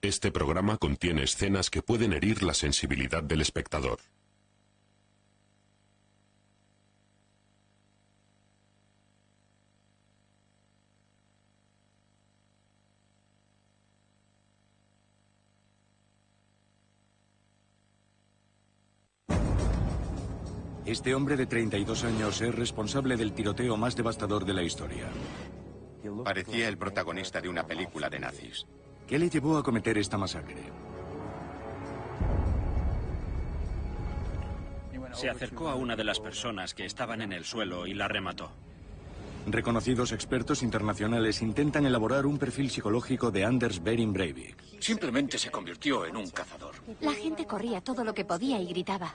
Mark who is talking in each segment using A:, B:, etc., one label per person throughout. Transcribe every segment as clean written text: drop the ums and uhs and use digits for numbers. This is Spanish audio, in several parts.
A: Este programa contiene escenas que pueden herir la sensibilidad del espectador.
B: Este hombre de 32 años es responsable del tiroteo más devastador de la historia.
C: Parecía el protagonista de una película de nazis.
B: ¿Qué le llevó a cometer esta masacre?
D: Se acercó a una de las personas que estaban en el suelo y la remató.
B: Reconocidos expertos internacionales intentan elaborar un perfil psicológico de Anders Behring Breivik.
E: Simplemente se convirtió en un cazador.
F: La gente corría todo lo que podía y gritaba.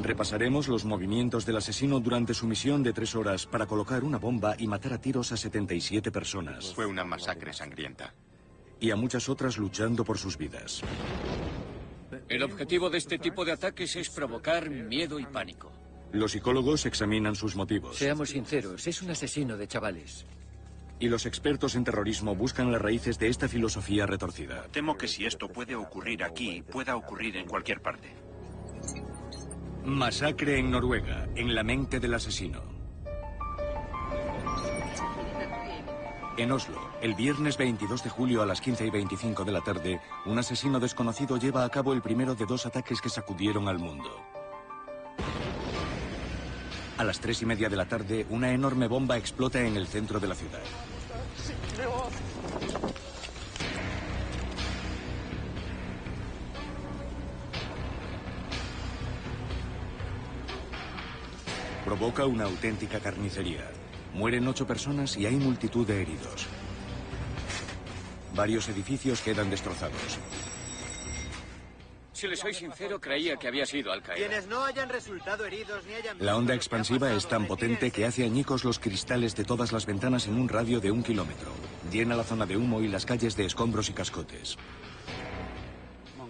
B: Repasaremos los movimientos del asesino durante su misión de 3 horas para colocar una bomba y matar a tiros a 77 personas.
C: Fue una masacre sangrienta.
B: Y a muchas otras luchando por sus vidas.
E: El objetivo de este tipo de ataques es provocar miedo y pánico.
B: Los psicólogos examinan sus motivos.
G: Seamos sinceros, es un asesino de chavales.
B: Y los expertos en terrorismo buscan las raíces de esta filosofía retorcida.
D: Temo que si esto puede ocurrir aquí, pueda ocurrir en cualquier parte.
B: Masacre en Noruega, en la mente del asesino. En Oslo, el viernes 22 de julio a las 15:25 de la tarde, un asesino desconocido lleva a cabo el primero de 2 ataques que sacudieron al mundo. A las 3:30 de la tarde, una enorme bomba explota en el centro de la ciudad. Provoca una auténtica carnicería. Mueren 8 personas y hay multitud de heridos. Varios edificios quedan destrozados.
E: Si le soy sincero, creía que había sido Al-Qaeda.
H: Quienes no hayan resultado heridos ni hayan...
B: La onda expansiva es tan potente que hace añicos los cristales de todas las ventanas en un radio de 1 kilómetro. Llena la zona de humo y las calles de escombros y cascotes.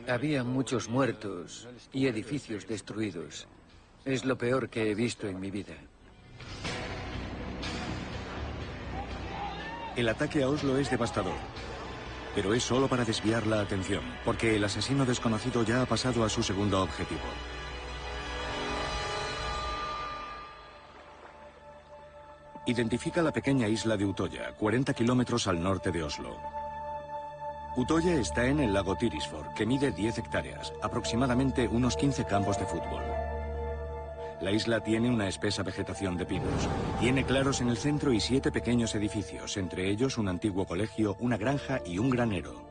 G: Había muchos muertos y edificios destruidos. Es lo peor que he visto en mi vida.
B: El ataque a Oslo es devastador, pero es solo para desviar la atención, porque el asesino desconocido ya ha pasado a su segundo objetivo. Identifica la pequeña isla de Utoya, 40 kilómetros al norte de Oslo. Utoya está en el lago Tirisford, que mide 10 hectáreas, aproximadamente unos 15 campos de fútbol. La isla tiene una espesa vegetación de pinos. Tiene claros en el centro y 7 pequeños edificios, entre ellos un antiguo colegio, una granja y un granero.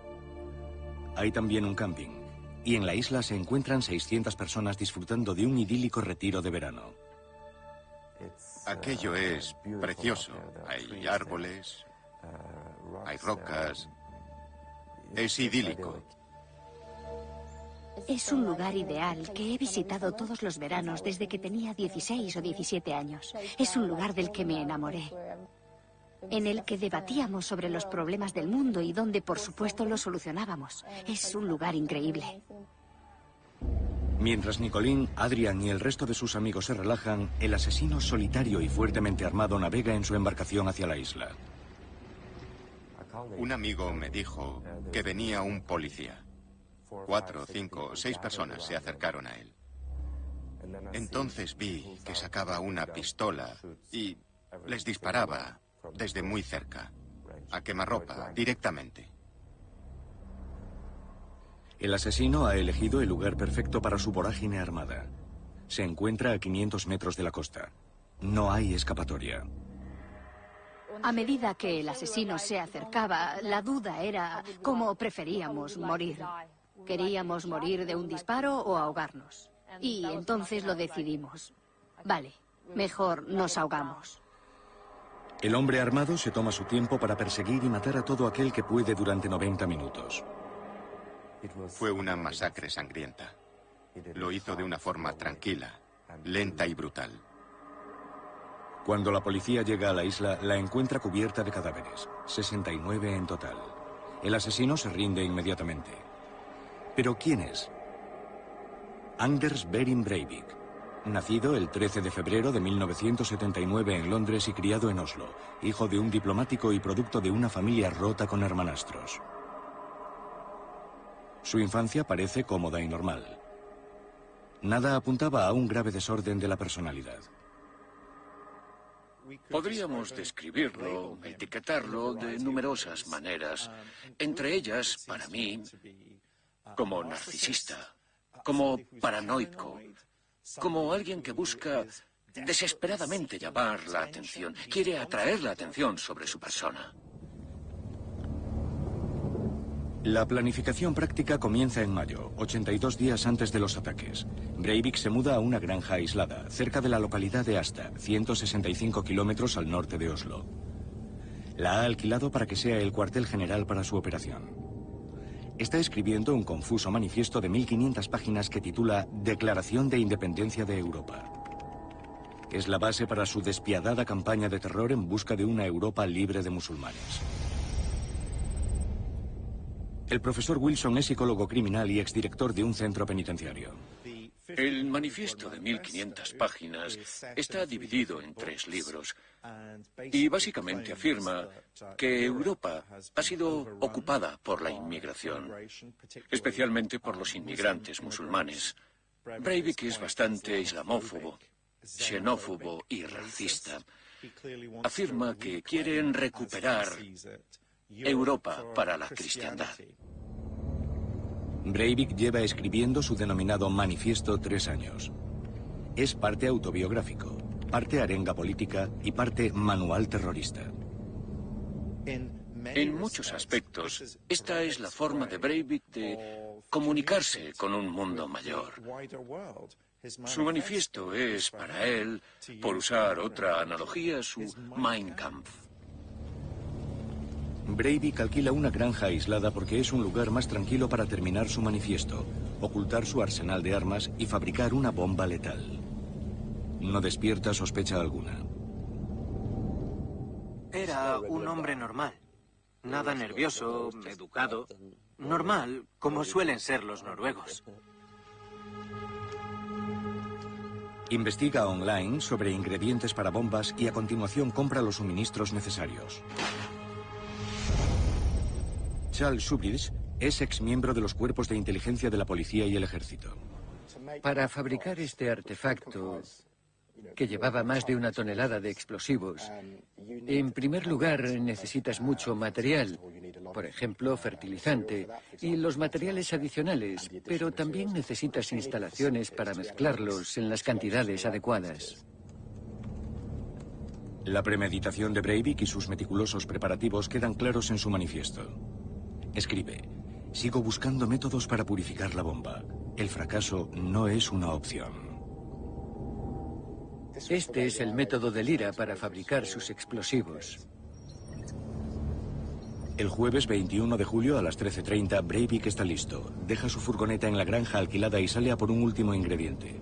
B: Hay también un camping. Y en la isla se encuentran 600 personas disfrutando de un idílico retiro de verano.
C: Aquello es precioso. Hay árboles, hay rocas. Es idílico.
F: Es un lugar ideal que he visitado todos los veranos desde que tenía 16 o 17 años. Es un lugar del que me enamoré, en el que debatíamos sobre los problemas del mundo y donde, por supuesto, los solucionábamos. Es un lugar increíble.
B: Mientras Nicolín, Adrian y el resto de sus amigos se relajan, el asesino solitario y fuertemente armado navega en su embarcación hacia la isla.
C: Un amigo me dijo que venía un policía. 4, 5, 6 personas se acercaron a él. Entonces vi que sacaba una pistola y les disparaba desde muy cerca, a quemarropa, directamente.
B: El asesino ha elegido el lugar perfecto para su vorágine armada. Se encuentra a 500 metros de la costa. No hay escapatoria.
F: A medida que el asesino se acercaba, la duda era cómo preferíamos morir. ¿Queríamos morir de un disparo o ahogarnos? Y entonces lo decidimos. Vale, mejor nos ahogamos.
B: El hombre armado se toma su tiempo para perseguir y matar a todo aquel que puede durante 90 minutos.
C: Fue una masacre sangrienta. Lo hizo de una forma tranquila, lenta y brutal.
B: Cuando la policía llega a la isla, la encuentra cubierta de cadáveres, 69 en total. El asesino se rinde inmediatamente. ¿Pero quién es? Anders Behring Breivik, nacido el 13 de febrero de 1979 en Londres y criado en Oslo, hijo de un diplomático y producto de una familia rota con hermanastros. Su infancia parece cómoda y normal. Nada apuntaba a un grave desorden de la personalidad.
E: Podríamos describirlo, etiquetarlo de numerosas maneras, entre ellas, para mí, como narcisista, como paranoico, como alguien que busca desesperadamente llamar la atención, quiere atraer la atención sobre su persona.
B: La planificación práctica comienza en mayo, 82 días antes de los ataques. Breivik se muda a una granja aislada, cerca de la localidad de Asta, 165 kilómetros al norte de Oslo. La ha alquilado para que sea el cuartel general para su operación. Está escribiendo un confuso manifiesto de 1500 páginas que titula Declaración de Independencia de Europa. Es la base para su despiadada campaña de terror en busca de una Europa libre de musulmanes. El profesor Wilson es psicólogo criminal y exdirector de un centro penitenciario.
E: El manifiesto de 1500 páginas está dividido en 3 libros y básicamente afirma que Europa ha sido ocupada por la inmigración, especialmente por los inmigrantes musulmanes. Breivik es bastante islamófobo, xenófobo y racista. Afirma que quieren recuperar Europa para la cristiandad.
B: Breivik lleva escribiendo su denominado manifiesto 3 años. Es parte autobiográfico, parte arenga política y parte manual terrorista.
E: En muchos aspectos, esta es la forma de Breivik de comunicarse con un mundo mayor. Su manifiesto es, para él, por usar otra analogía, su Mein Kampf.
B: Breivik alquila una granja aislada porque es un lugar más tranquilo para terminar su manifiesto, ocultar su arsenal de armas y fabricar una bomba letal. No despierta sospecha alguna.
H: Era un hombre normal. Nada nervioso, educado. Normal, como suelen ser los noruegos.
B: Investiga online sobre ingredientes para bombas y a continuación compra los suministros necesarios. Charles Subridge es exmiembro de los cuerpos de inteligencia de la policía y el ejército.
G: Para fabricar este artefacto, que llevaba más de 1 tonelada de explosivos, en primer lugar necesitas mucho material, por ejemplo, fertilizante, y los materiales adicionales, pero también necesitas instalaciones para mezclarlos en las cantidades adecuadas.
B: La premeditación de Breivik y sus meticulosos preparativos quedan claros en su manifiesto. Escribe: sigo buscando métodos para purificar la bomba. El fracaso no es una opción.
G: Este es el método de Lira para fabricar sus explosivos.
B: El jueves 21 de julio a las 13:30, Breivik está listo. Deja su furgoneta en la granja alquilada y sale a por un último ingrediente.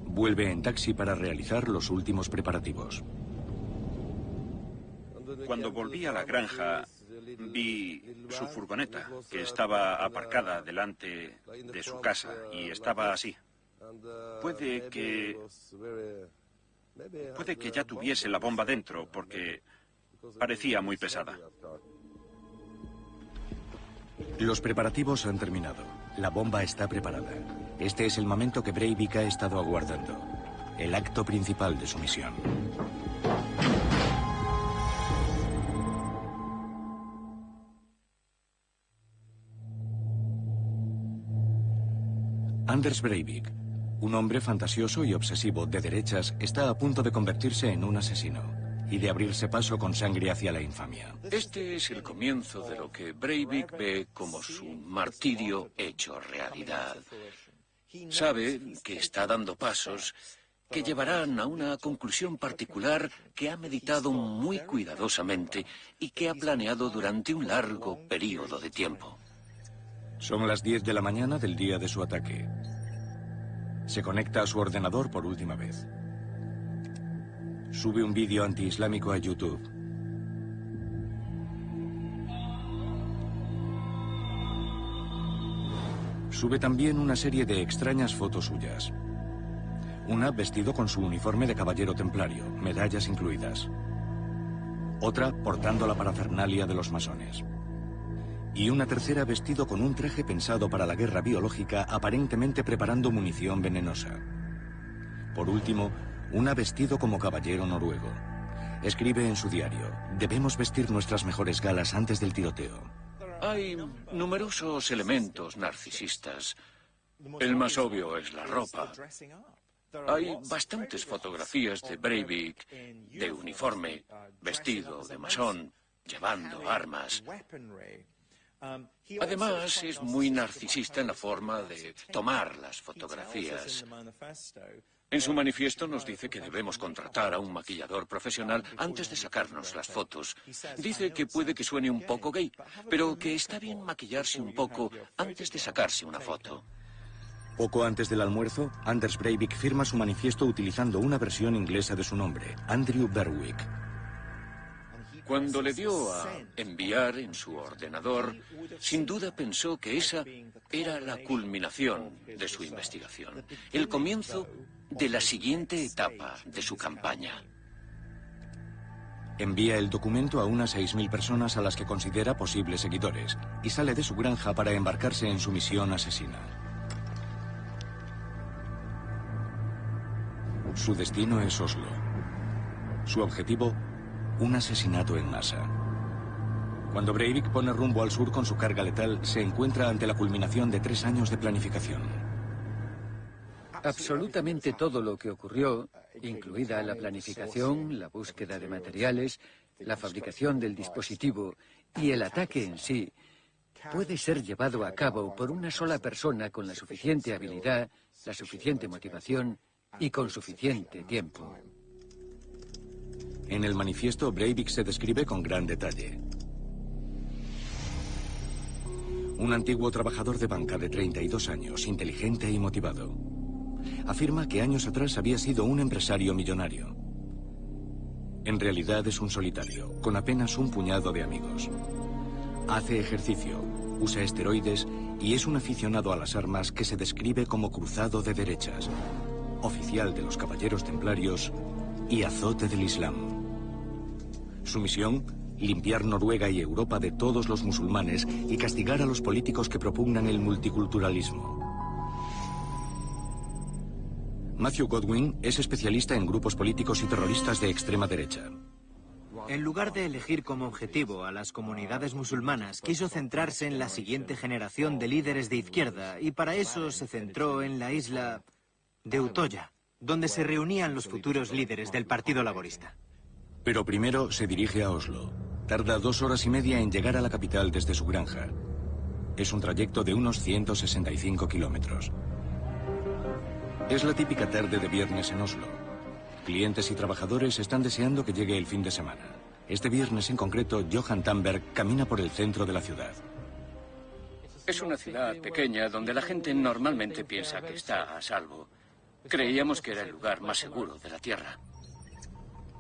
B: Vuelve en taxi para realizar los últimos preparativos.
D: Cuando volví a la granja, vi su furgoneta, que estaba aparcada delante de su casa, y estaba así. Puede que ya tuviese la bomba dentro, porque parecía muy pesada.
B: Los preparativos han terminado. La bomba está preparada. Este es el momento que Breivik ha estado aguardando. El acto principal de su misión. Anders Breivik, un hombre fantasioso y obsesivo de derechas, está a punto de convertirse en un asesino y de abrirse paso con sangre hacia la infamia.
E: Este es el comienzo de lo que Breivik ve como su martirio hecho realidad. Sabe que está dando pasos que llevarán a una conclusión particular que ha meditado muy cuidadosamente y que ha planeado durante un largo periodo de tiempo.
B: Son las 10 de la mañana del día de su ataque. Se conecta a su ordenador por última vez. Sube un vídeo antiislámico a YouTube. Sube también una serie de extrañas fotos suyas. Una vestido con su uniforme de caballero templario, medallas incluidas. Otra portando la parafernalia de los masones. Y una tercera vestido con un traje pensado para la guerra biológica, aparentemente preparando munición venenosa. Por último, una vestido como caballero noruego. Escribe en su diario: debemos vestir nuestras mejores galas antes del tiroteo.
E: Hay numerosos elementos narcisistas. El más obvio es la ropa. Hay bastantes fotografías de Breivik, de uniforme, vestido de masón, llevando armas. Además, es muy narcisista en la forma de tomar las fotografías. En su manifiesto nos dice que debemos contratar a un maquillador profesional antes de sacarnos las fotos. Dice que puede que suene un poco gay, pero que está bien maquillarse un poco antes de sacarse una foto.
B: Poco antes del almuerzo, Anders Breivik firma su manifiesto utilizando una versión inglesa de su nombre, Andrew Berwick.
E: Cuando le dio a enviar en su ordenador, sin duda pensó que esa era la culminación de su investigación, el comienzo de la siguiente etapa de su campaña.
B: Envía el documento a unas 6.000 personas a las que considera posibles seguidores y sale de su granja para embarcarse en su misión asesina. Su destino es Oslo. Su objetivo, un asesinato en masa. Cuando Breivik pone rumbo al sur con su carga letal, se encuentra ante la culminación de 3 años de planificación.
G: Absolutamente todo lo que ocurrió, incluida la planificación, la búsqueda de materiales, la fabricación del dispositivo y el ataque en sí, puede ser llevado a cabo por una sola persona con la suficiente habilidad, la suficiente motivación y con suficiente tiempo.
B: En el manifiesto, Breivik se describe con gran detalle. Un antiguo trabajador de banca de 32 años, inteligente y motivado. Afirma que años atrás había sido un empresario millonario. En realidad es un solitario, con apenas un puñado de amigos. Hace ejercicio, usa esteroides y es un aficionado a las armas que se describe como cruzado de derechas, oficial de los Caballeros Templarios y azote del Islam. Su misión, limpiar Noruega y Europa de todos los musulmanes y castigar a los políticos que propugnan el multiculturalismo. Matthew Godwin es especialista en grupos políticos y terroristas de extrema derecha.
H: En lugar de elegir como objetivo a las comunidades musulmanas, quiso centrarse en la siguiente generación de líderes de izquierda y para eso se centró en la isla de Utoya, donde se reunían los futuros líderes del Partido Laborista.
B: Pero primero se dirige a Oslo. Tarda 2 horas y media en llegar a la capital desde su granja. Es un trayecto de unos 165 kilómetros. Es la típica tarde de viernes en Oslo. Clientes y trabajadores están deseando que llegue el fin de semana. Este viernes en concreto, Johan Tamberg camina por el centro de la ciudad.
E: Es una ciudad pequeña donde la gente normalmente piensa que está a salvo. Creíamos que era el lugar más seguro de la Tierra.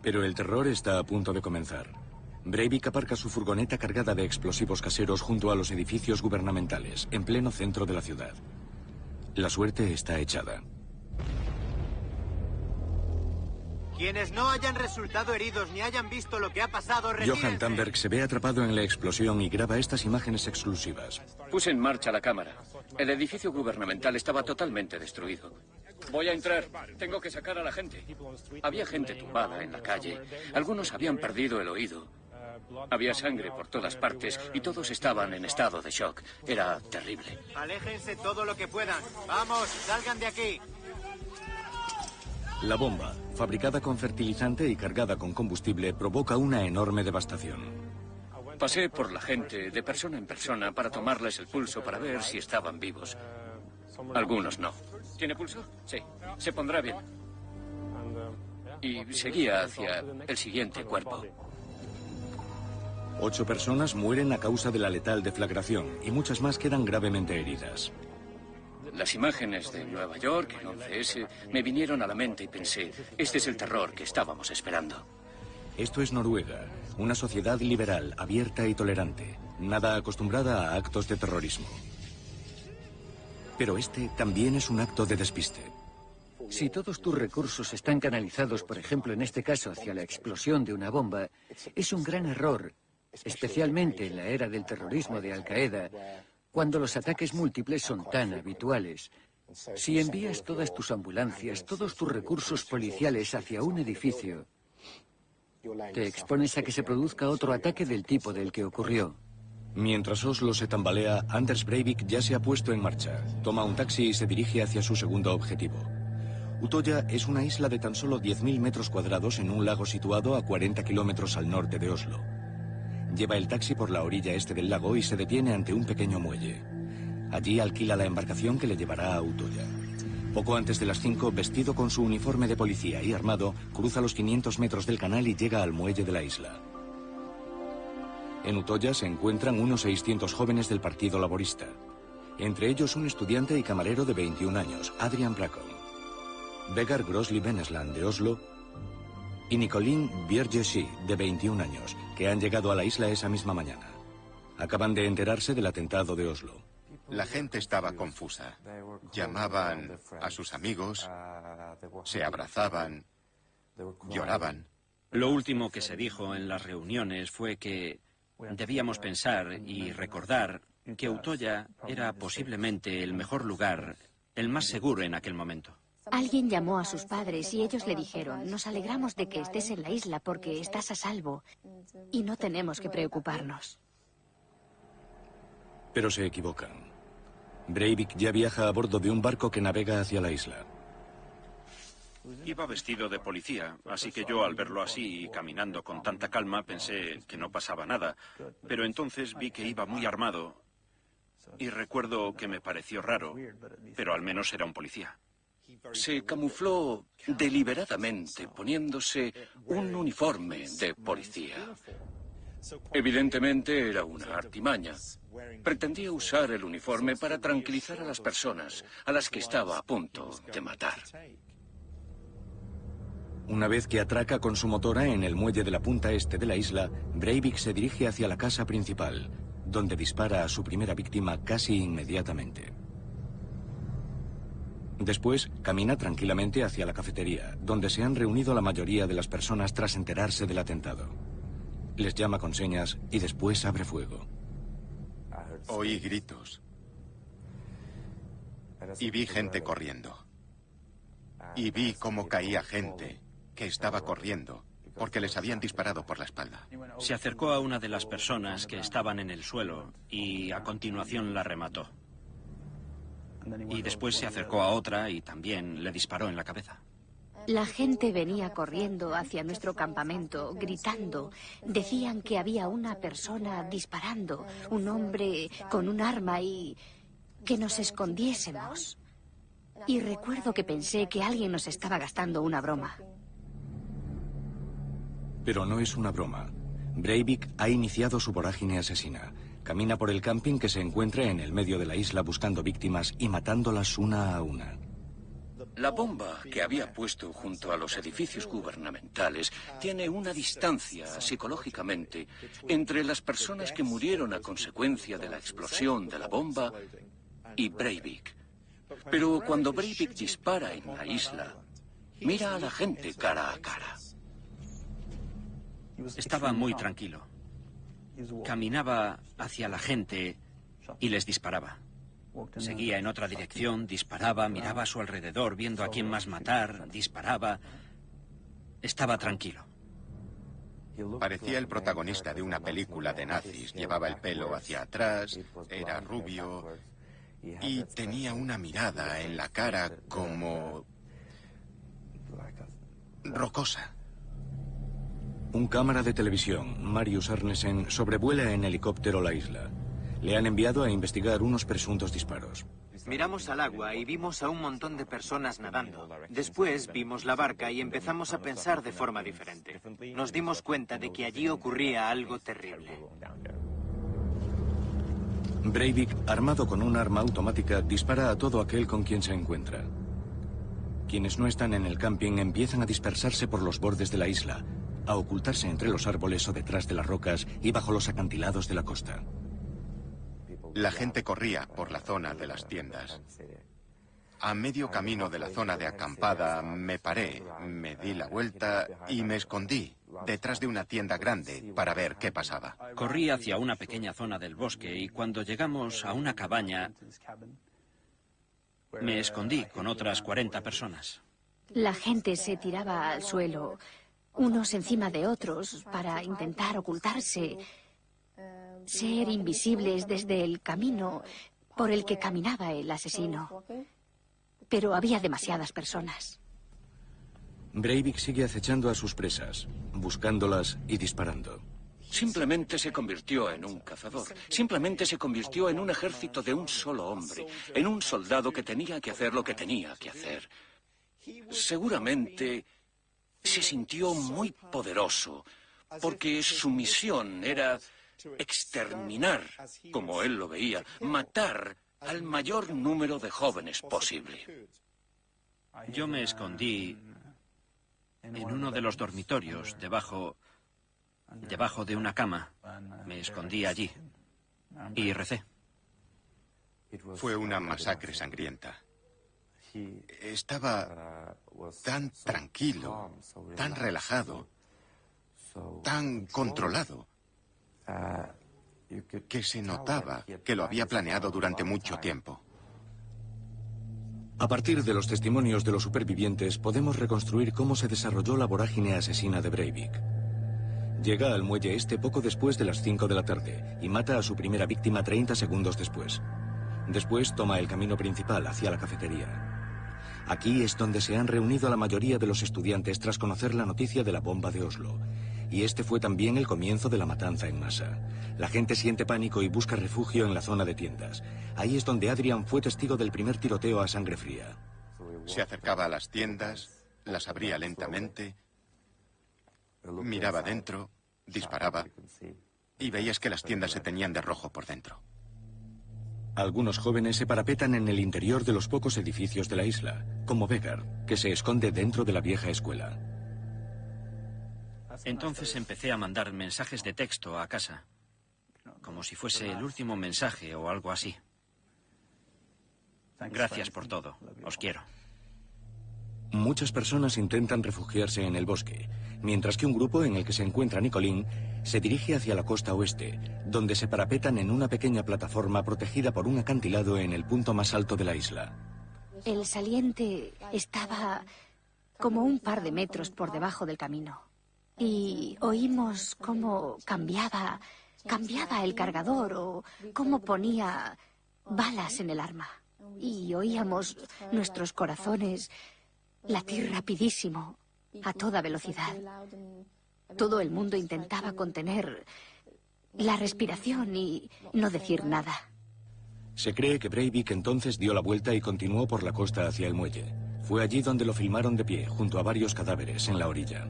B: Pero el terror está a punto de comenzar. Breivik aparca su furgoneta cargada de explosivos caseros junto a los edificios gubernamentales, en pleno centro de la ciudad. La suerte está echada.
H: Quienes no hayan resultado heridos ni hayan visto lo que ha pasado, retírense.
B: Johan Tamberg se ve atrapado en la explosión y graba estas imágenes exclusivas.
E: Puse en marcha la cámara. El edificio gubernamental estaba totalmente destruido. Voy a entrar. Tengo que sacar a la gente. Había gente tumbada en la calle. Algunos habían perdido el oído. Había sangre por todas partes y todos estaban en estado de shock. Era terrible.
H: Aléjense todo lo que puedan. ¡Vamos, salgan de aquí!
B: La bomba, fabricada con fertilizante y cargada con combustible, provoca una enorme devastación.
E: Pasé por la gente de persona en persona para tomarles el pulso para ver si estaban vivos. Algunos no. ¿Tiene pulso? Sí. Se pondrá bien. Y seguía hacia el siguiente cuerpo.
B: 8 personas mueren a causa de la letal deflagración y muchas más quedan gravemente heridas.
E: Las imágenes de Nueva York, el 11S, me vinieron a la mente y pensé, este es el terror que estábamos esperando.
B: Esto es Noruega, una sociedad liberal, abierta y tolerante, nada acostumbrada a actos de terrorismo. Pero este también es un acto de despiste.
G: Si todos tus recursos están canalizados, por ejemplo, en este caso, hacia la explosión de una bomba, es un gran error especialmente en la era del terrorismo de Al-Qaeda, cuando los ataques múltiples son tan habituales. Si envías todas tus ambulancias, todos tus recursos policiales hacia un edificio, te expones a que se produzca otro ataque del tipo del que ocurrió.
B: Mientras Oslo se tambalea, Anders Breivik ya se ha puesto en marcha. Toma un taxi y se dirige hacia su segundo objetivo. Utoya es una isla de tan solo 10.000 metros cuadrados en un lago situado a 40 kilómetros al norte de Oslo. Lleva el taxi por la orilla este del lago y se detiene ante un pequeño muelle. Allí alquila la embarcación que le llevará a Utoya. Poco antes de las 5, vestido con su uniforme de policía y armado, cruza los 500 metros del canal y llega al muelle de la isla. En Utoya se encuentran unos 600 jóvenes del Partido Laborista. Entre ellos un estudiante y camarero de 21 años, Adrian Brackon. Vegard Grosli Benesland, de Oslo, y Nicolín Bjergesi, de 21 años, que han llegado a la isla esa misma mañana. Acaban de enterarse del atentado de Oslo.
C: La gente estaba confusa. Llamaban a sus amigos, se abrazaban, lloraban.
D: Lo último que se dijo en las reuniones fue que debíamos pensar y recordar que Utoya era posiblemente el mejor lugar, el más seguro en aquel momento.
F: Alguien llamó a sus padres y ellos le dijeron: nos alegramos de que estés en la isla porque estás a salvo y no tenemos que preocuparnos.
B: Pero se equivocan. Breivik ya viaja a bordo de un barco que navega hacia la isla.
D: Iba vestido de policía, así que yo al verlo así y caminando con tanta calma pensé que no pasaba nada. Pero entonces vi que iba muy armado y recuerdo que me pareció raro, pero al menos era un policía.
E: Se camufló deliberadamente poniéndose un uniforme de policía. Evidentemente era una artimaña. Pretendía usar el uniforme para tranquilizar a las personas a las que estaba a punto de matar.
B: Una vez que atraca con su motora en el muelle de la punta este de la isla, Breivik se dirige hacia la casa principal, donde dispara a su primera víctima casi inmediatamente. Después, camina tranquilamente hacia la cafetería, donde se han reunido la mayoría de las personas tras enterarse del atentado. Les llama con señas y después abre fuego.
C: Oí gritos. Y vi gente corriendo. Y vi cómo caía gente que estaba corriendo porque les habían disparado por la espalda.
D: Se acercó a una de las personas que estaban en el suelo y a continuación la remató. Y después se acercó a otra y también le disparó en la cabeza.
F: La gente venía corriendo hacia nuestro campamento, gritando. Decían que había una persona disparando, un hombre con un arma y que nos escondiésemos. Y recuerdo que pensé que alguien nos estaba gastando una broma.
B: Pero no es una broma. Breivik ha iniciado su vorágine asesina. Camina por el camping que se encuentra en el medio de la isla buscando víctimas y matándolas una a una.
E: La bomba que había puesto junto a los edificios gubernamentales tiene una distancia psicológicamente entre las personas que murieron a consecuencia de la explosión de la bomba y Breivik. Pero cuando Breivik dispara en la isla, mira a la gente cara a cara.
D: Estaba muy tranquilo. Caminaba hacia la gente y les disparaba. Seguía en otra dirección, disparaba, miraba a su alrededor, viendo a quién más matar, disparaba. Estaba tranquilo.
C: Parecía el protagonista de una película de nazis. Llevaba el pelo hacia atrás, era rubio y tenía una mirada en la cara como rocosa.
B: Un cámara de televisión, Marius Arnesen, sobrevuela en helicóptero la isla. Le han enviado a investigar unos presuntos disparos.
H: Miramos al agua y vimos a un montón de personas nadando. Después vimos la barca y empezamos a pensar de forma diferente. Nos dimos cuenta de que allí ocurría algo terrible.
B: Breivik, armado con un arma automática, dispara a todo aquel con quien se encuentra. Quienes no están en el camping empiezan a dispersarse por los bordes de la isla, a ocultarse entre los árboles o detrás de las rocas y bajo los acantilados de la costa.
C: La gente corría por la zona de las tiendas. A medio camino de la zona de acampada me paré, me di la vuelta y me escondí detrás de una tienda grande para ver qué pasaba.
D: Corrí hacia una pequeña zona del bosque y cuando llegamos a una cabaña me escondí con otras 40 personas.
F: La gente se tiraba al suelo, unos encima de otros, para intentar ocultarse, ser invisibles desde el camino por el que caminaba el asesino. Pero había demasiadas personas.
B: Breivik sigue acechando a sus presas, buscándolas y disparando.
E: Simplemente se convirtió en un cazador. Simplemente se convirtió en un ejército de un solo hombre. En un soldado que tenía que hacer lo que tenía que hacer. Seguramente se sintió muy poderoso, porque su misión era exterminar, como él lo veía, matar al mayor número de jóvenes posible.
D: Yo me escondí en uno de los dormitorios, debajo de una cama. Me escondí allí y recé.
C: Fue una masacre sangrienta. Estaba tan tranquilo, tan relajado, tan controlado, que se notaba que lo había planeado durante mucho tiempo.
B: A partir de los testimonios de los supervivientes, podemos reconstruir cómo se desarrolló la vorágine asesina de Breivik. Llega al muelle este poco después de las 5 de la tarde y mata a su primera víctima 30 segundos después. Después toma el camino principal hacia la cafetería. Aquí es donde se han reunido la mayoría de los estudiantes tras conocer la noticia de la bomba de Oslo. Y este fue también el comienzo de la matanza en masa. La gente siente pánico y busca refugio en la zona de tiendas. Ahí es donde Adrian fue testigo del primer tiroteo a sangre fría.
C: Se acercaba a las tiendas, las abría lentamente, miraba dentro, disparaba y veías que las tiendas se teñían de rojo por dentro.
B: Algunos jóvenes se parapetan en el interior de los pocos edificios de la isla, como Vegard, que se esconde dentro de la vieja escuela.
D: Entonces empecé a mandar mensajes de texto a casa, como si fuese el último mensaje o algo así. Gracias por todo, os quiero.
B: Muchas personas intentan refugiarse en el bosque, mientras que un grupo en el que se encuentra Nicolín se dirige hacia la costa oeste, donde se parapetan en una pequeña plataforma protegida por un acantilado en el punto más alto de la isla.
F: El saliente estaba como un par de metros por debajo del camino. Y oímos cómo cambiaba el cargador o cómo ponía balas en el arma. Y oíamos nuestros corazones latir rapidísimo, a toda velocidad. Todo el mundo intentaba contener la respiración y no decir nada.
B: Se cree que Breivik entonces dio la vuelta y continuó por la costa hacia el muelle. Fue allí donde lo filmaron de pie, junto a varios cadáveres en la orilla.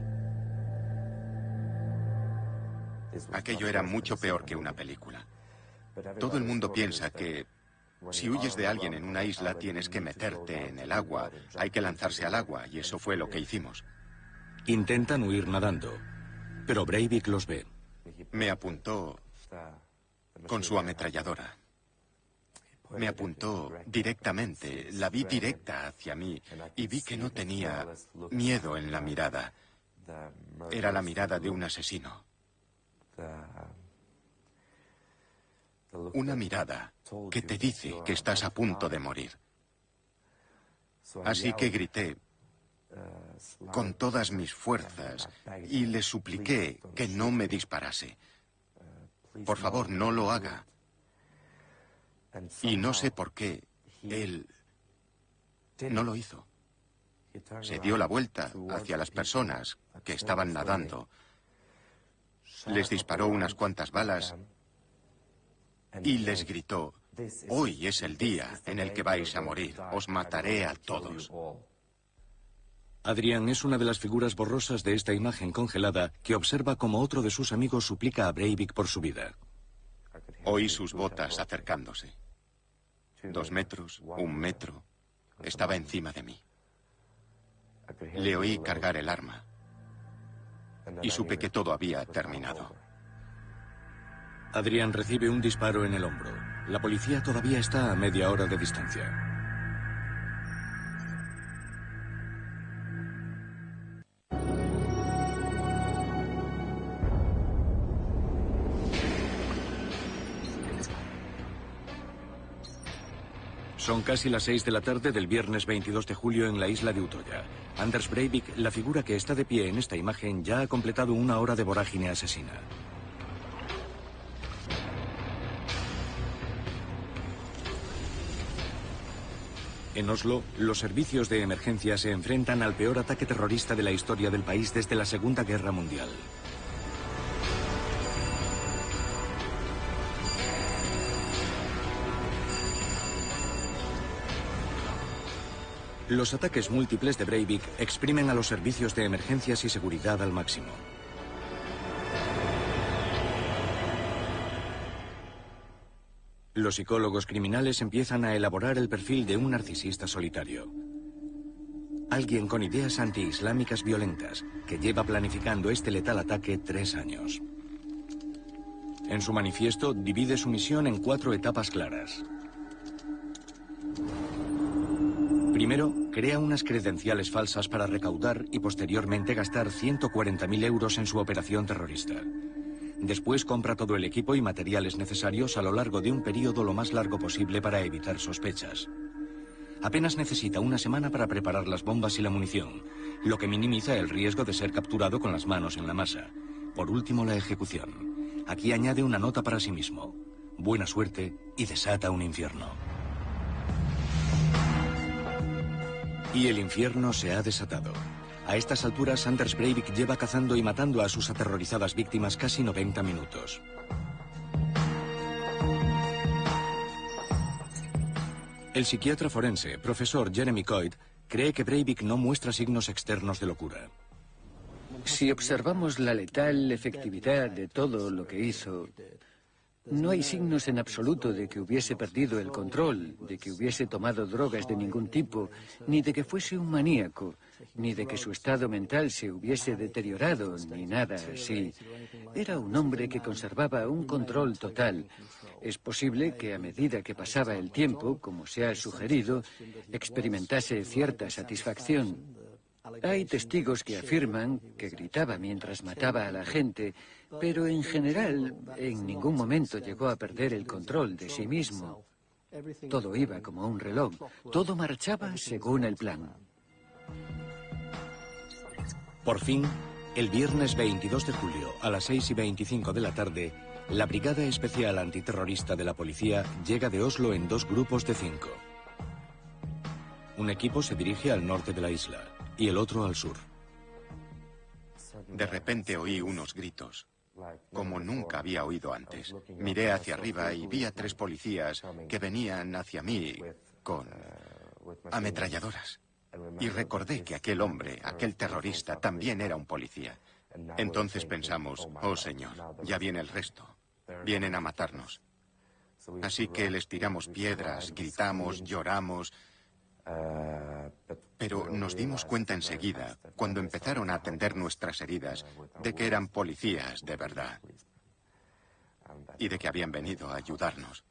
C: Aquello era mucho peor que una película. Todo el mundo piensa que si huyes de alguien en una isla tienes que meterte en el agua, hay que lanzarse al agua, y eso fue lo que hicimos.
B: Intentan huir nadando, pero Breivik los ve.
C: Me apuntó con su ametralladora. Me apuntó directamente, la vi directa hacia mí y vi que no tenía miedo en la mirada. Era la mirada de un asesino. Una mirada que te dice que estás a punto de morir. Así que grité con todas mis fuerzas y le supliqué que no me disparase. Por favor, no lo haga. Y no sé por qué él no lo hizo. Se dio la vuelta hacia las personas que estaban nadando. Les disparó unas cuantas balas y les gritó: hoy es el día en el que vais a morir, os mataré a todos.
B: Adrian es una de las figuras borrosas de esta imagen congelada que observa como otro de sus amigos suplica a Breivik por su vida.
C: Oí sus botas acercándose. 2 metros, 1 metro. Estaba encima de mí. Le oí cargar el arma. Y supe que todo había terminado.
B: Adrian recibe un disparo en el hombro. La policía todavía está a media hora de distancia. Son casi las 6 de la tarde del viernes 22 de julio en la isla de Utoya. Anders Breivik, la figura que está de pie en esta imagen, ya ha completado una hora de vorágine asesina. En Oslo, los servicios de emergencia se enfrentan al peor ataque terrorista de la historia del país desde la Segunda Guerra Mundial. Los ataques múltiples de Breivik exprimen a los servicios de emergencias y seguridad al máximo. Los psicólogos criminales empiezan a elaborar el perfil de un narcisista solitario. Alguien con ideas antiislámicas violentas, que lleva planificando este letal ataque 3 años. En su manifiesto divide su misión en 4 etapas claras. Primero, crea unas credenciales falsas para recaudar y posteriormente gastar 140.000 euros en su operación terrorista. Después compra todo el equipo y materiales necesarios a lo largo de un periodo lo más largo posible para evitar sospechas. Apenas necesita una semana para preparar las bombas y la munición, lo que minimiza el riesgo de ser capturado con las manos en la masa. Por último, la ejecución. Aquí añade una nota para sí mismo. Buena suerte y desata un infierno. Y el infierno se ha desatado. A estas alturas, Anders Breivik lleva cazando y matando a sus aterrorizadas víctimas casi 90 minutos. El psiquiatra forense, profesor Jeremy Coit, cree que Breivik no muestra signos externos de locura.
G: Si observamos la letal efectividad de todo lo que hizo, no hay signos en absoluto de que hubiese perdido el control, de que hubiese tomado drogas de ningún tipo, ni de que fuese un maníaco, ni de que su estado mental se hubiese deteriorado, ni nada así. Era un hombre que conservaba un control total. Es posible que a medida que pasaba el tiempo, como se ha sugerido, experimentase cierta satisfacción. Hay testigos que afirman que gritaba mientras mataba a la gente, pero en general en ningún momento llegó a perder el control de sí mismo. Todo iba como un reloj, todo marchaba según el plan.
B: Por fin, el viernes 22 de julio, a las 6:25 de la tarde, la Brigada Especial Antiterrorista de la Policía llega de Oslo en 2 grupos de 5. Un equipo se dirige al norte de la isla y el otro al sur.
C: De repente oí unos gritos, como nunca había oído antes. Miré hacia arriba y vi a 3 policías que venían hacia mí con ametralladoras. Y recordé que aquel hombre, aquel terrorista, también era un policía. Entonces pensamos, oh Señor, ya viene el resto. Vienen a matarnos. Así que les tiramos piedras, gritamos, lloramos. Pero nos dimos cuenta enseguida, cuando empezaron a atender nuestras heridas, de que eran policías de verdad. Y de que habían venido a ayudarnos.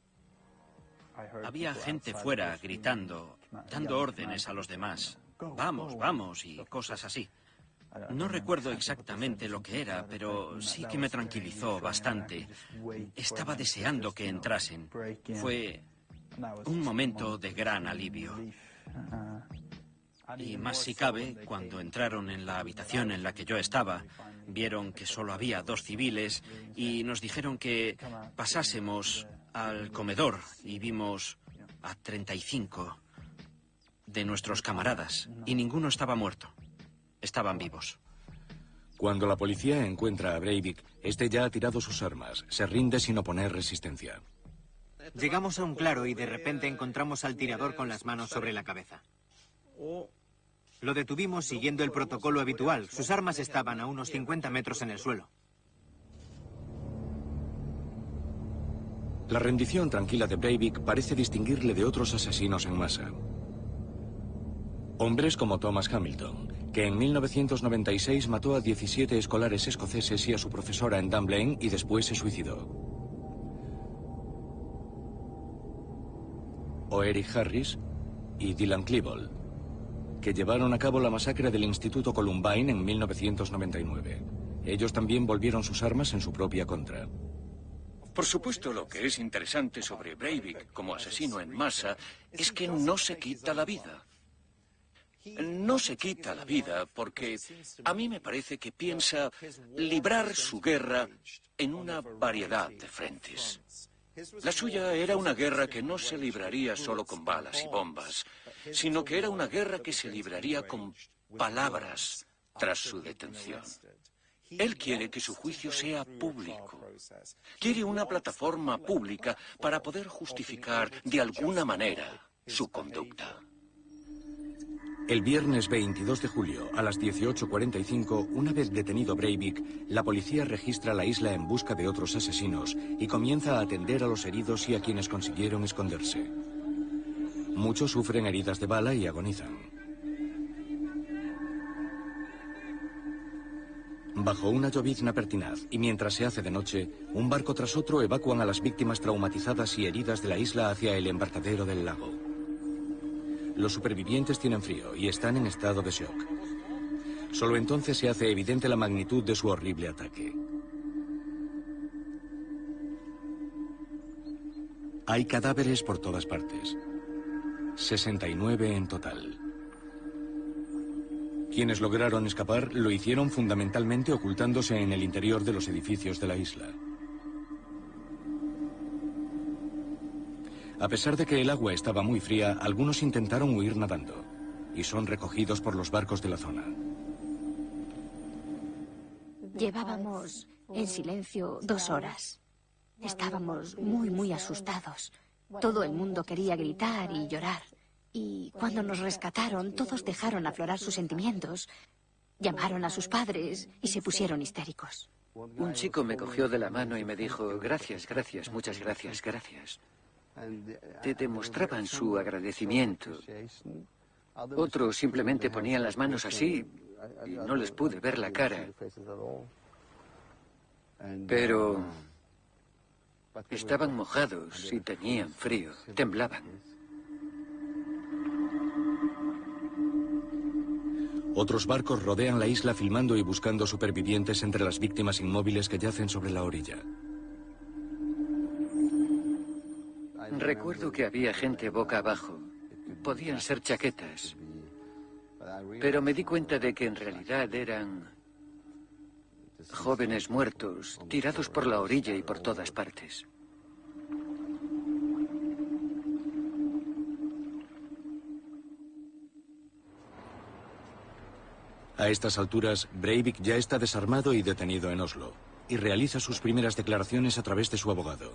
D: Había gente fuera gritando, dando órdenes a los demás. Vamos, vamos, y cosas así. No recuerdo exactamente lo que era, pero sí que me tranquilizó bastante. Estaba deseando que entrasen. Fue un momento de gran alivio. Y más si cabe, cuando entraron en la habitación en la que yo estaba, vieron que solo había 2 civiles y nos dijeron que pasásemos al comedor y vimos a 35 de nuestros camaradas y ninguno estaba muerto. Estaban vivos.
B: Cuando la policía encuentra a Breivik, este ya ha tirado sus armas. Se rinde sin oponer resistencia.
H: Llegamos a un claro y de repente encontramos al tirador con las manos sobre la cabeza. Lo detuvimos siguiendo el protocolo habitual. Sus armas estaban a unos 50 metros en el suelo.
B: La rendición tranquila de Breivik parece distinguirle de otros asesinos en masa. Hombres como Thomas Hamilton, que en 1996 mató a 17 escolares escoceses y a su profesora en Dunblane y después se suicidó. O Eric Harris y Dylan Klebold, que llevaron a cabo la masacre del Instituto Columbine en 1999. Ellos también volvieron sus armas en su propia contra.
E: Por supuesto, lo que es interesante sobre Breivik como asesino en masa es que no se quita la vida. No se quita la vida porque a mí me parece que piensa librar su guerra en una variedad de frentes. La suya era una guerra que no se libraría solo con balas y bombas, sino que era una guerra que se libraría con palabras tras su detención. Él quiere que su juicio sea público. Quiere una plataforma pública para poder justificar de alguna manera su conducta.
B: El viernes 22 de julio, a las 18:45, una vez detenido Breivik, la policía registra la isla en busca de otros asesinos y comienza a atender a los heridos y a quienes consiguieron esconderse. Muchos sufren heridas de bala y agonizan. Bajo una llovizna pertinaz y mientras se hace de noche, un barco tras otro evacúan a las víctimas traumatizadas y heridas de la isla hacia el embarcadero del lago. Los supervivientes tienen frío y están en estado de shock. Solo entonces se hace evidente la magnitud de su horrible ataque. Hay cadáveres por todas partes. 69 en total. Quienes lograron escapar lo hicieron fundamentalmente ocultándose en el interior de los edificios de la isla. A pesar de que el agua estaba muy fría, algunos intentaron huir nadando y son recogidos por los barcos de la zona.
F: Llevábamos en silencio 2 horas. Estábamos muy asustados. Todo el mundo quería gritar y llorar. Y cuando nos rescataron, todos dejaron aflorar sus sentimientos. Llamaron a sus padres y se pusieron histéricos.
G: Un chico me cogió de la mano y me dijo, gracias, gracias, muchas gracias, gracias. Te demostraban su agradecimiento. Otros simplemente ponían las manos así y no les pude ver la cara. Pero estaban mojados y tenían frío, temblaban.
B: Otros barcos rodean la isla filmando y buscando supervivientes entre las víctimas inmóviles que yacen sobre la orilla.
G: Recuerdo que había gente boca abajo. Podían ser chaquetas. Pero me di cuenta de que en realidad eran jóvenes muertos, tirados por la orilla y por todas partes.
B: A estas alturas, Breivik ya está desarmado y detenido en Oslo, y realiza sus primeras declaraciones a través de su abogado.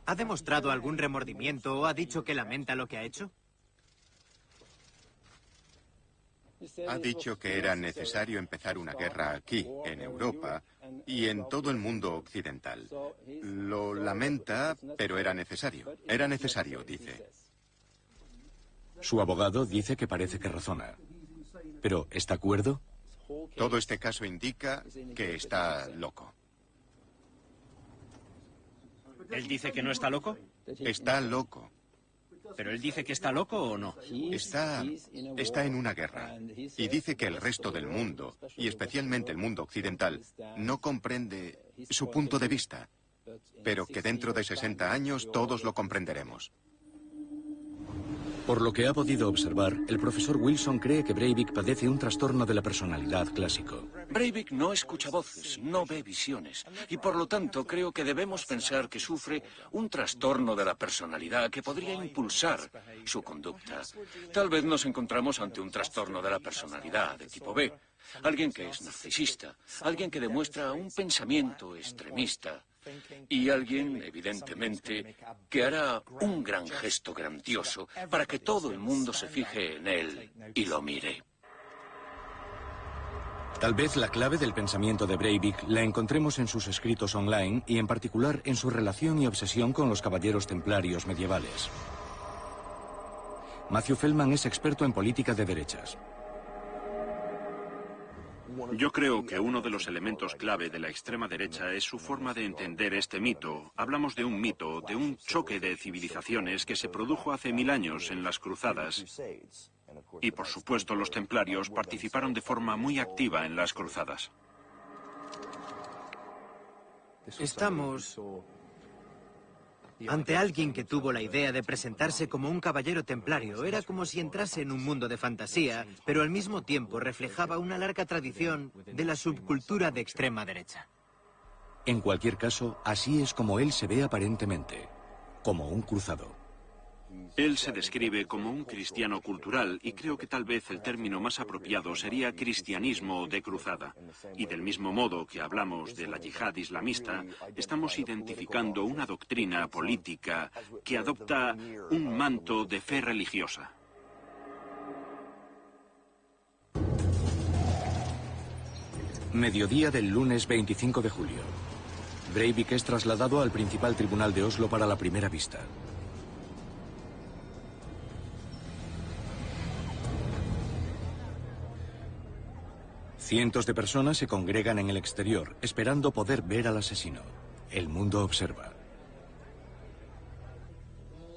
H: ¿Ha demostrado algún remordimiento o ha dicho que lamenta lo que ha hecho?
C: Ha dicho que era necesario empezar una guerra aquí, en Europa, y en todo el mundo occidental. Lo lamenta, pero era necesario. Era necesario, dice.
B: Su abogado dice que parece que razona. ¿Pero está cuerdo?
C: Todo este caso indica que está loco.
D: ¿Él dice que no está loco?
C: Está loco.
D: ¿Pero él dice que está loco o no?
C: Está en una guerra. Y dice que el resto del mundo, y especialmente el mundo occidental, no comprende su punto de vista. Pero que dentro de 60 años todos lo comprenderemos.
B: Por lo que ha podido observar, el profesor Wilson cree que Breivik padece un trastorno de la personalidad clásico.
E: Breivik no escucha voces, no ve visiones, y por lo tanto creo que debemos pensar que sufre un trastorno de la personalidad que podría impulsar su conducta. Tal vez nos encontramos ante un trastorno de la personalidad de tipo B, alguien que es narcisista, alguien que demuestra un pensamiento extremista, y alguien, evidentemente, que hará un gran gesto grandioso para que todo el mundo se fije en él y lo mire.
B: Tal vez la clave del pensamiento de Breivik la encontremos en sus escritos online y en particular en su relación y obsesión con los caballeros templarios medievales. Matthew Feldman es experto en política de derechas.
D: Yo creo que uno de los elementos clave de la extrema derecha es su forma de entender este mito. Hablamos de un mito, de un choque de civilizaciones que se produjo hace 1000 años en las cruzadas. Y por supuesto los templarios participaron de forma muy activa en las cruzadas.
H: Estamos ante alguien que tuvo la idea de presentarse como un caballero templario. Era como si entrase en un mundo de fantasía, pero al mismo tiempo reflejaba una larga tradición de la subcultura de extrema derecha.
B: En cualquier caso, así es como él se ve aparentemente, como un cruzado.
D: Él se describe como un cristiano cultural y creo que tal vez el término más apropiado sería cristianismo de cruzada. Y del mismo modo que hablamos de la yihad islamista, estamos identificando una doctrina política que adopta un manto de fe religiosa.
B: Mediodía del lunes 25 de julio. Breivik es trasladado al principal tribunal de Oslo para la primera vista. Cientos de personas se congregan en el exterior, esperando poder ver al asesino. El mundo observa.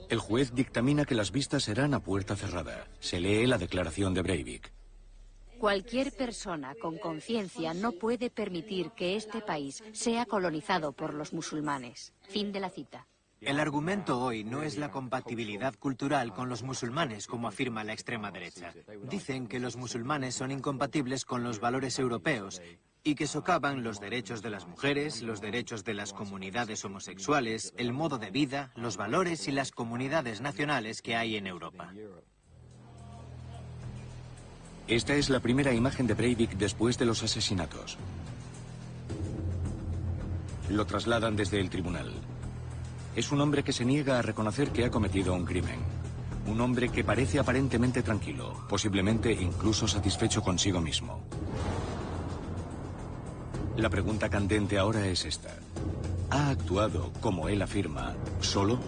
B: El juez dictamina que las vistas serán a puerta cerrada. Se lee la declaración de Breivik.
F: Cualquier persona con conciencia no puede permitir que este país sea colonizado por los musulmanes. Fin de la cita.
H: El argumento hoy no es la compatibilidad cultural con los musulmanes, como afirma la extrema derecha. Dicen que los musulmanes son incompatibles con los valores europeos y que socavan los derechos de las mujeres, los derechos de las comunidades homosexuales, el modo de vida, los valores y las comunidades nacionales que hay en Europa.
B: Esta es la primera imagen de Breivik después de los asesinatos. Lo trasladan desde el tribunal. Es un hombre que se niega a reconocer que ha cometido un crimen. Un hombre que parece aparentemente tranquilo, posiblemente incluso satisfecho consigo mismo. La pregunta candente ahora es esta. ¿Ha actuado, como él afirma, solo?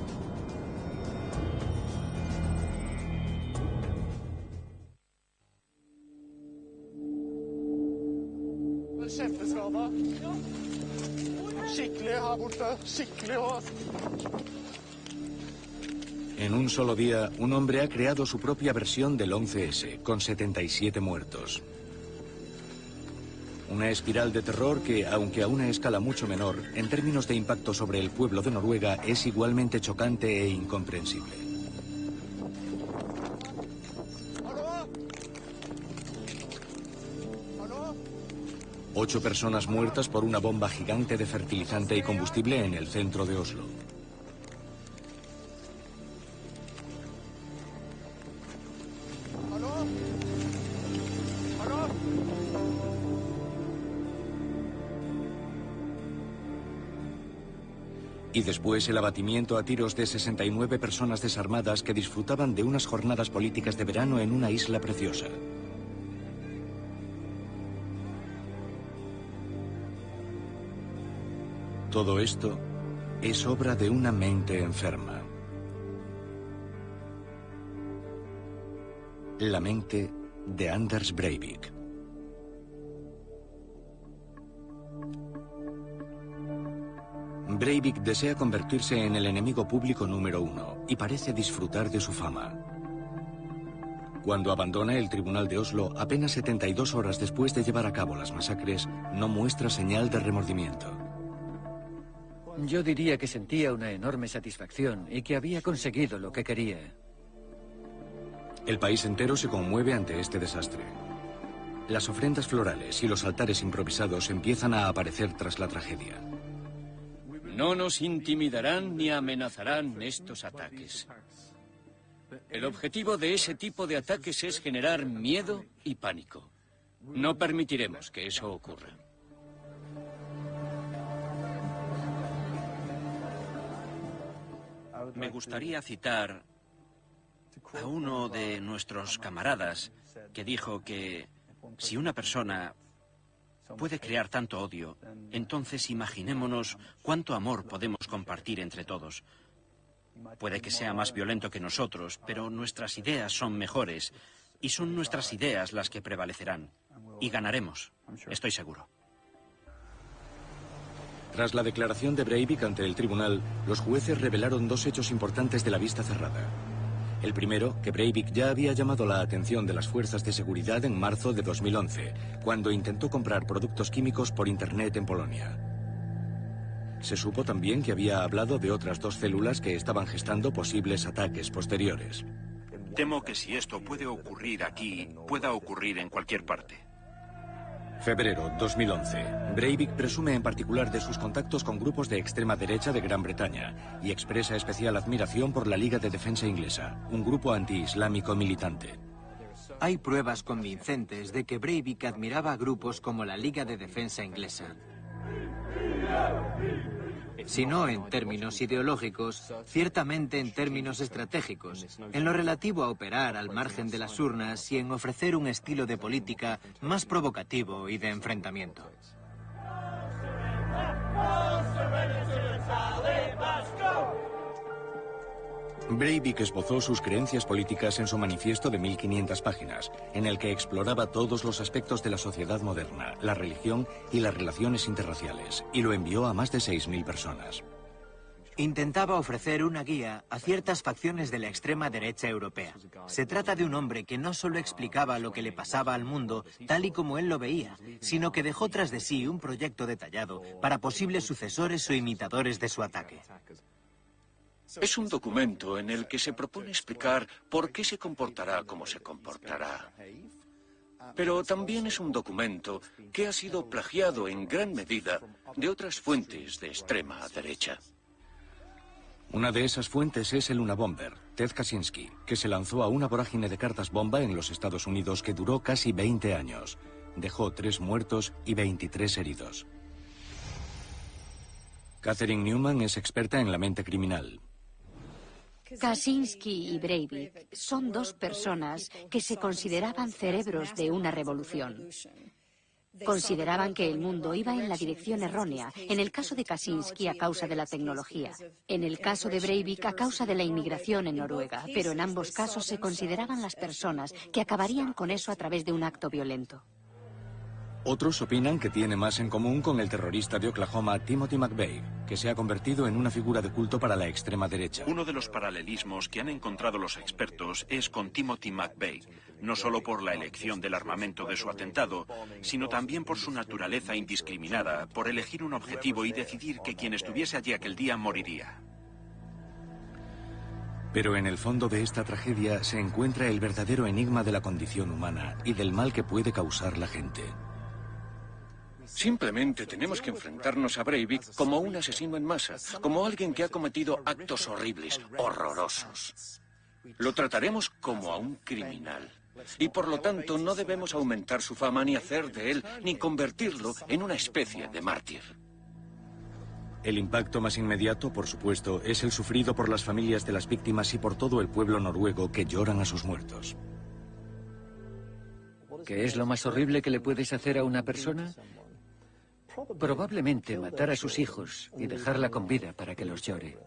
B: En un solo día, un hombre ha creado su propia versión del 11S, con 77 muertos. Una espiral de terror que, aunque a una escala mucho menor, en términos de impacto sobre el pueblo de Noruega, es igualmente chocante e incomprensible. Ocho personas muertas por una bomba gigante de fertilizante y combustible en el centro de Oslo. Y después el abatimiento a tiros de 69 personas desarmadas que disfrutaban de unas jornadas políticas de verano en una isla preciosa. Todo esto es obra de una mente enferma. La mente de Anders Breivik. Breivik desea convertirse en el enemigo público número 1 y parece disfrutar de su fama. Cuando abandona el tribunal de Oslo, apenas 72 horas después de llevar a cabo las masacres, no muestra señal de remordimiento.
G: Yo diría que sentía una enorme satisfacción y que había conseguido lo que quería.
B: El país entero se conmueve ante este desastre. Las ofrendas florales y los altares improvisados empiezan a aparecer tras la tragedia.
E: No nos intimidarán ni amenazarán estos ataques. El objetivo de ese tipo de ataques es generar miedo y pánico. No permitiremos que eso ocurra.
D: Me gustaría citar a uno de nuestros camaradas que dijo que si una persona puede crear tanto odio, entonces imaginémonos cuánto amor podemos compartir entre todos. Puede que sea más violento que nosotros, pero nuestras ideas son mejores y son nuestras ideas las que prevalecerán. Y ganaremos, estoy seguro.
B: Tras la declaración de Breivik ante el tribunal, los jueces revelaron dos hechos importantes de la vista cerrada. El primero, que Breivik ya había llamado la atención de las fuerzas de seguridad en marzo de 2011, cuando intentó comprar productos químicos por internet en Polonia. Se supo también que había hablado de otras 2 células que estaban gestando posibles ataques posteriores.
D: Temo que si esto puede ocurrir aquí, pueda ocurrir en cualquier parte.
B: Febrero 2011. Breivik presume en particular de sus contactos con grupos de extrema derecha de Gran Bretaña y expresa especial admiración por la Liga de Defensa Inglesa, un grupo antiislámico militante.
H: Hay pruebas convincentes de que Breivik admiraba a grupos como la Liga de Defensa Inglesa. Si no en términos ideológicos, ciertamente en términos estratégicos, en lo relativo a operar al margen de las urnas y en ofrecer un estilo de política más provocativo y de enfrentamiento.
B: Breivik esbozó sus creencias políticas en su manifiesto de 1500 páginas, en el que exploraba todos los aspectos de la sociedad moderna, la religión y las relaciones interraciales, y lo envió a más de 6000 personas.
H: Intentaba ofrecer una guía a ciertas facciones de la extrema derecha europea. Se trata de un hombre que no solo explicaba lo que le pasaba al mundo tal y como él lo veía, sino que dejó tras de sí un proyecto detallado para posibles sucesores o imitadores de su ataque.
E: Es un documento en el que se propone explicar por qué se comportará como se comportará. Pero también es un documento que ha sido plagiado en gran medida de otras fuentes de extrema derecha.
B: Una de esas fuentes es el Unabomber, Ted Kaczynski, que se lanzó a una vorágine de cartas bomba en los Estados Unidos que duró casi 20 años. Dejó 3 muertos y 23 heridos. Catherine Newman es experta en la mente criminal.
F: Kaczynski y Breivik son 2 personas que se consideraban cerebros de una revolución. Consideraban que el mundo iba en la dirección errónea, en el caso de Kaczynski a causa de la tecnología, en el caso de Breivik a causa de la inmigración en Noruega, pero en ambos casos se consideraban las personas que acabarían con eso a través de un acto violento.
B: Otros opinan que tiene más en común con el terrorista de Oklahoma Timothy McVeigh, que se ha convertido en una figura de culto para la extrema derecha.
D: Uno de los paralelismos que han encontrado los expertos es con Timothy McVeigh, no solo por la elección del armamento de su atentado, sino también por su naturaleza indiscriminada, por elegir un objetivo y decidir que quien estuviese allí aquel día moriría.
B: Pero en el fondo de esta tragedia se encuentra el verdadero enigma de la condición humana y del mal que puede causar la gente.
E: Simplemente tenemos que enfrentarnos a Breivik como un asesino en masa, como alguien que ha cometido actos horribles, horrorosos. Lo trataremos como a un criminal. Y por lo tanto no debemos aumentar su fama ni hacer de él, ni convertirlo en una especie de mártir.
B: El impacto más inmediato, por supuesto, es el sufrido por las familias de las víctimas y por todo el pueblo noruego que lloran a sus muertos.
G: ¿Qué es lo más horrible que le puedes hacer a una persona? Probablemente matar a sus hijos y dejarla con vida para que los llore.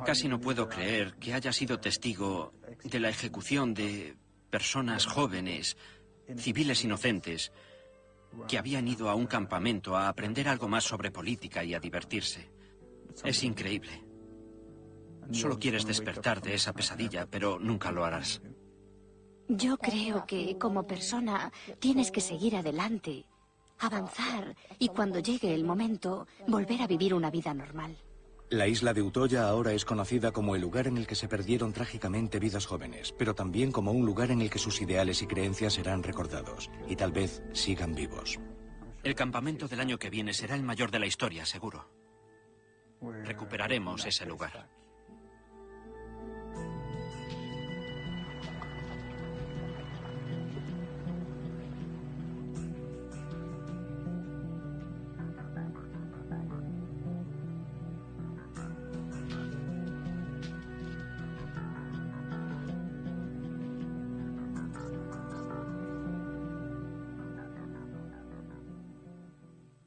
I: Casi no puedo creer que haya sido testigo de la ejecución de personas jóvenes, civiles inocentes, que habían ido a un campamento a aprender algo más sobre política y a divertirse. Es increíble. Solo quieres despertar de esa pesadilla, pero nunca lo harás.
F: Yo creo que como persona tienes que seguir adelante, avanzar y cuando llegue el momento volver a vivir una vida normal.
B: La isla de Utoya ahora es conocida como el lugar en el que se perdieron trágicamente vidas jóvenes, pero también como un lugar en el que sus ideales y creencias serán recordados y tal vez sigan vivos.
I: El campamento del año que viene será el mayor de la historia, seguro. Recuperaremos ese lugar.